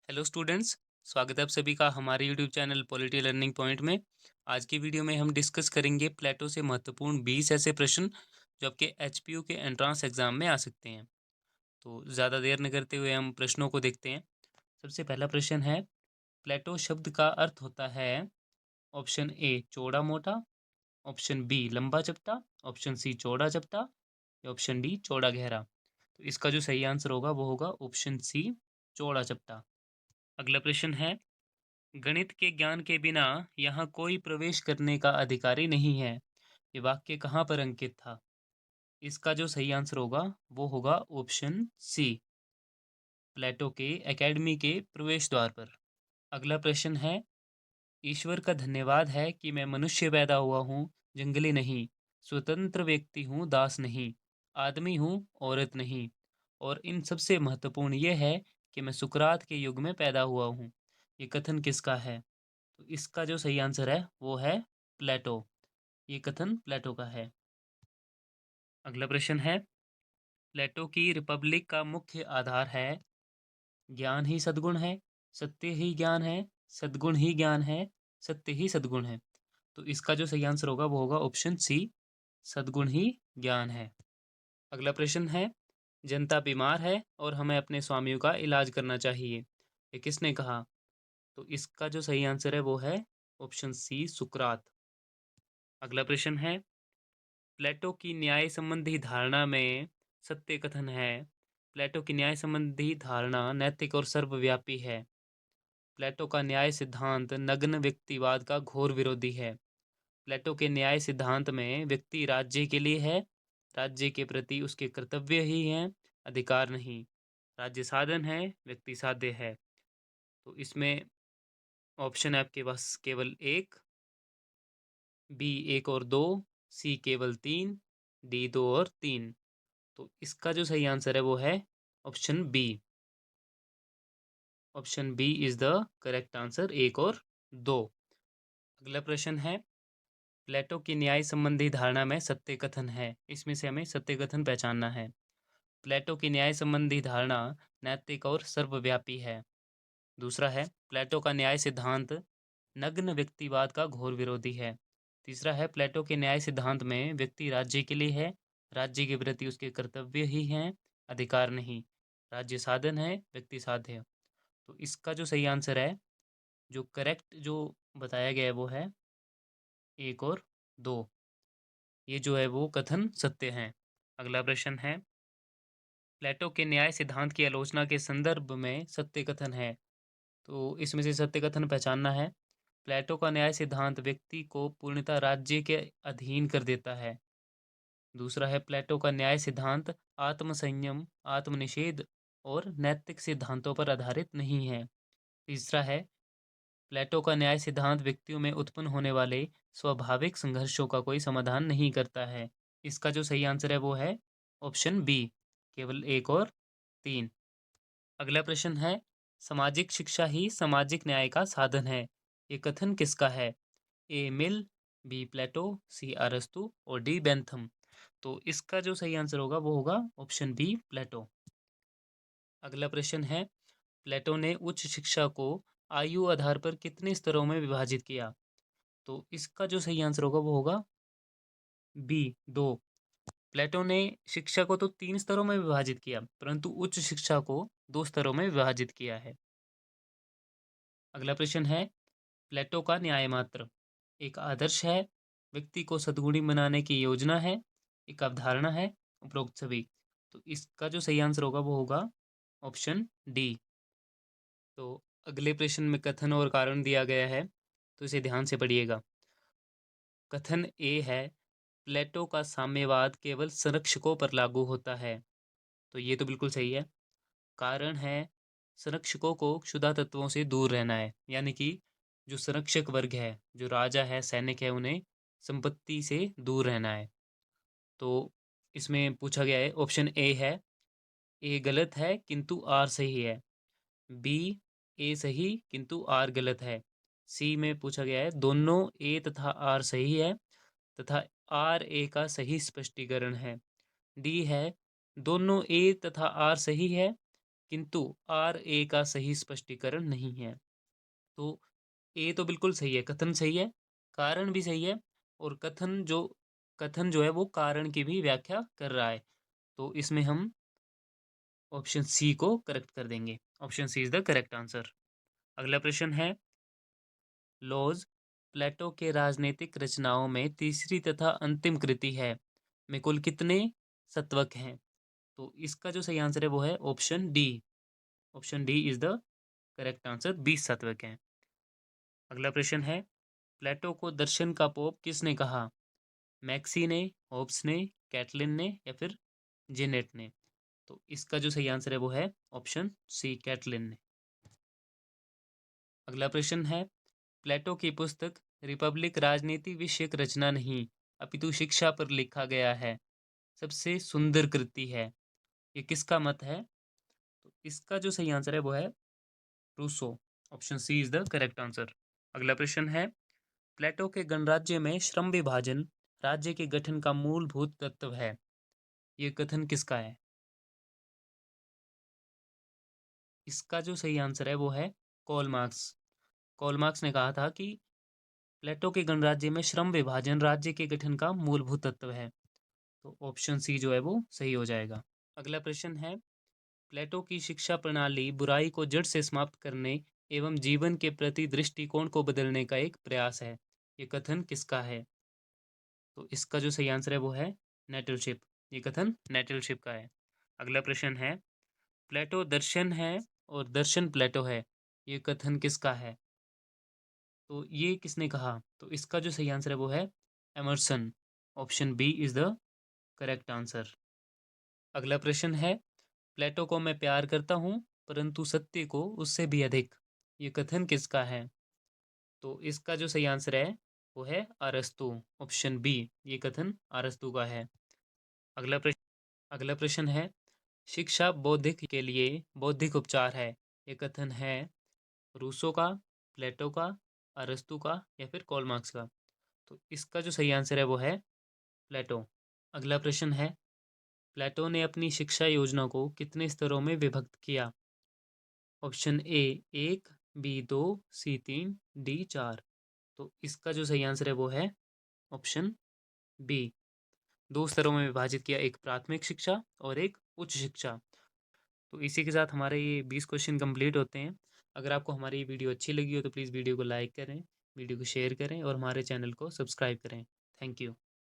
Hello students. स्वागत है आप सभी का हमारे YouTube channel polity learning point में। आज की वीडियो में हम डिस्कस करेंगे प्लेटो से महत्वपूर्ण 20 ऐसे प्रश्न जो आपके एचपीयू के एंट्रेंस एग्जाम में आ सकते हैं। तो ज़्यादा देर न करते हुए हम प्रश्नों को देखते हैं। सबसे पहला प्रश्न है, प्लेटो शब्द का अर्थ होता है ऑप्शन ए चौड़ा मोटा, ऑप्शन बी लंबा चपटा, ऑप्शन सी चौड़ा चपटा या ऑप्शन डी चौड़ा गहरा। तो इसका जो सही आंसर होगा वो होगा ऑप्शन सी चौड़ा चपटा। अगला प्रश्न है, गणित के ज्ञान के बिना यहाँ कोई प्रवेश करने का अधिकारी नहीं है। ये वाक्य कहाँ पर अंकित था? इसका जो सही आंसर होगा वो होगा ऑप्शन सी, प्लेटो के एकेडमी के प्रवेश द्वार पर। अगला प्रश्न है, ईश्वर का धन्यवाद है कि मैं मनुष्य पैदा हुआ हूँ, जंगली नहीं, स्वतंत्र व्यक्ति हूँ, दास नहीं, आदमी हूँ, औरत नहीं, और इन सबसे महत्वपूर्ण ये है कि मैं सुकरात के युग में पैदा हुआ हूँ। ये कथन किसका है? तो इसका जो सही आंसर है वो है प्लेटो। ये कथन प्लेटो का है। अगला प्रश्न है, प्लेटो की रिपब्लिक का मुख्य आधार है ज्ञान ही सद्गुण है, सत्य ही ज्ञान है, सद्गुण ही ज्ञान है, सत्य ही सद्गुण है। तो इसका जो सही आंसर होगा वो होगा ऑप्शन सी, सद्गुण ही ज्ञान है। अगला प्रश्न है, जनता बीमार है और हमें अपने स्वामियों का इलाज करना चाहिए, ये किसने कहा? तो इसका जो सही आंसर है वो है ऑप्शन सी, सुकरात। अगला प्रश्न है, प्लेटो की न्याय संबंधी धारणा में सत्य कथन है, प्लेटो की न्याय संबंधी धारणा नैतिक और सर्वव्यापी है, प्लेटो का न्याय सिद्धांत नग्न व्यक्तिवाद का घोर विरोधी है, प्लेटो के न्याय सिद्धांत में व्यक्ति राज्य के लिए है, राज्य के प्रति उसके कर्तव्य ही हैं, अधिकार नहीं, राज्य साधन है, व्यक्ति साध्य है। तो इसमें ऑप्शन है आपके पास केवल एक, बी एक और दो, सी केवल तीन, डी दो और तीन। तो इसका जो सही आंसर है वो है option B. Option B is the correct answer, एक और दो। अगला प्रश्न है, प्लेटो की न्याय संबंधी धारणा में सत्य कथन है, इसमें से हमें सत्य कथन पहचानना है। प्लेटो की न्याय संबंधी धारणा नैतिक और सर्वव्यापी है। दूसरा है, प्लेटो का न्याय सिद्धांत नग्न व्यक्तिवाद का घोर विरोधी है। तीसरा है, प्लेटो के न्याय सिद्धांत में व्यक्ति राज्य के लिए है, राज्य के प्रति उसके कर्तव्य ही हैं, अधिकार नहीं, राज्य साधन है, व्यक्ति साध्य है। तो इसका जो सही आंसर है, जो करेक्ट जो बताया गया है वो है एक और दो। ये जो है वो कथन सत्य हैं। अगला प्रश्न है, प्लेटो के न्याय सिद्धांत की आलोचना के संदर्भ में सत्य कथन है। तो इसमें से सत्य कथन पहचानना है। प्लेटो का न्याय सिद्धांत व्यक्ति को पूर्णतः राज्य के अधीन कर देता है। दूसरा है, प्लेटो का न्याय सिद्धांत आत्मसंयम, आत्मनिषेध और नैतिक सिद्धांतों पर आधारित नहीं है। तीसरा है, प्लेटो का न्याय सिद्धांत व्यक्तियों में उत्पन्न होने वाले स्वाभाविक संघर्षों का कोई समाधान नहीं करता है। इसका जो सही आंसर है वो है ऑप्शन बी, केवल एक और तीन। अगला प्रश्न है, सामाजिक शिक्षा ही सामाजिक न्याय का साधन है, ये कथन किसका है? ए मिल, बी प्लेटो, सी अरस्तु और डी बेंथम। तो इसका जो सही आंसर होगा वो होगा ऑप्शन बी, प्लेटो। अगला प्रश्न है, प्लेटो ने उच्च शिक्षा को आयु आधार पर कितने स्तरों में विभाजित किया? तो इसका जो सही आंसर होगा वो होगा बी, दो। प्लेटो ने शिक्षा को तो तीन स्तरों में विभाजित किया, परंतु उच्च शिक्षा को दो स्तरों में विभाजित किया है। अगला प्रश्न है, प्लेटो का न्याय मात्र एक आदर्श है, व्यक्ति को सद्गुणी बनाने की योजना है, एक अवधारणा है, उपरोक्त सभी। तो इसका जो सही आंसर होगा वो होगा ऑप्शन डी। तो अगले प्रश्न में कथन और कारण दिया गया है, तो इसे ध्यान से पढ़िएगा। कथन ए है, प्लेटो का साम्यवाद केवल संरक्षकों पर लागू होता है। तो ये तो बिल्कुल सही है। कारण है, संरक्षकों को क्षुधा तत्वों से दूर रहना है, यानी कि जो संरक्षक वर्ग है, जो राजा है, सैनिक है, उन्हें संपत्ति से दूर रहना है। तो इसमें पूछा गया है, ऑप्शन ए है, ए गलत है किंतु आर सही है, बी ए सही किंतु आर गलत है, सी में पूछा गया है दोनों ए तथा आर सही है तथा आर ए का सही स्पष्टीकरण है, डी है दोनों ए तथा आर सही है किंतु आर ए का सही स्पष्टीकरण नहीं है। तो ए तो बिल्कुल सही है, कथन सही है, कारण भी सही है, और कथन जो है वो कारण की भी व्याख्या कर रहा है। तो इसमें हम ऑप्शन सी को करेक्ट कर देंगे। Option C is the correct answer. अगला प्रश्न है, लॉज प्लेटो के राजनीतिक रचनाओं में तीसरी तथा अंतिम कृति है, में कुल कितने सत्वक हैं? तो इसका जो सही आंसर है वो है option D. Option D is the correct answer, 20 सत्वक हैं। अगला प्रश्न है, प्लेटो को दर्शन का पोप किसने कहा? मैक्सी ने, होब्स ने, कैटलिन ने, या फिर जेनेट ने? तो इसका जो सही आंसर है वो है ऑप्शन सी, कैटलिन ने। अगला प्रश्न है, प्लेटो की पुस्तक रिपब्लिक राजनीति विषयक रचना नहीं अपितु शिक्षा पर लिखा गया है, सबसे सुंदर कृति है, ये किसका मत है? तो इसका जो सही आंसर है वो है Rousseau. Option C is the correct answer. अगला प्रश्न है, प्लेटो के गणराज्य में श्रम विभाजन राज्य के गठन का मूलभूत तत्व है, ये कथन किसका है? इसका जो सही आंसर है वो है कॉल मार्क्स। कॉल मार्क्स ने कहा था कि प्लेटो के गणराज्य में श्रम विभाजन राज्य के गठन का मूलभूत तत्व है। तो ऑप्शन सी जो है वो सही हो जाएगा। अगला प्रश्न है, प्लेटो की शिक्षा प्रणाली बुराई को जड़ से समाप्त करने एवं जीवन के प्रति दृष्टिकोण को बदलने का एक प्रयास है, ये कथन किसका है? तो इसका जो सही आंसर है वो है नेटलशिप। ये कथन नेटलशिप का है। अगला प्रश्न है, प्लेटो दर्शन है और दर्शन प्लेटो है, ये कथन किसका है? तो ये किसने कहा? तो इसका जो सही आंसर है वो है Emerson. Option B is the correct answer. अगला प्रश्न है, प्लेटो को मैं प्यार करता हूँ परंतु सत्य को उससे भी अधिक, ये कथन किसका है? तो इसका जो सही आंसर है वो है अरस्तु। ऑप्शन बी, ये कथन अरस्तु का है। अगला प्रश्न है, शिक्षा बौद्धिक के लिए बौद्धिक उपचार है, ये कथन है रूसो का, प्लेटो का, अरस्तु का, या फिर कॉल मार्क्स का? तो इसका जो सही आंसर है वो है प्लेटो। अगला प्रश्न है, प्लेटो ने अपनी शिक्षा योजना को कितने स्तरों में विभक्त किया? Option A 1, B 2, C 3, D 4। तो इसका जो सही आंसर है वो है ऑप्शन बी, 2 स्तरों में विभाजित किया, एक प्राथमिक शिक्षा और एक उच्च शिक्षा। तो इसी के साथ हमारे ये 20 क्वेश्चन कंप्लीट होते हैं। अगर आपको हमारी ये वीडियो अच्छी लगी हो तो प्लीज़ वीडियो को लाइक करें, वीडियो को शेयर करें और हमारे चैनल को सब्सक्राइब करें। Thank you.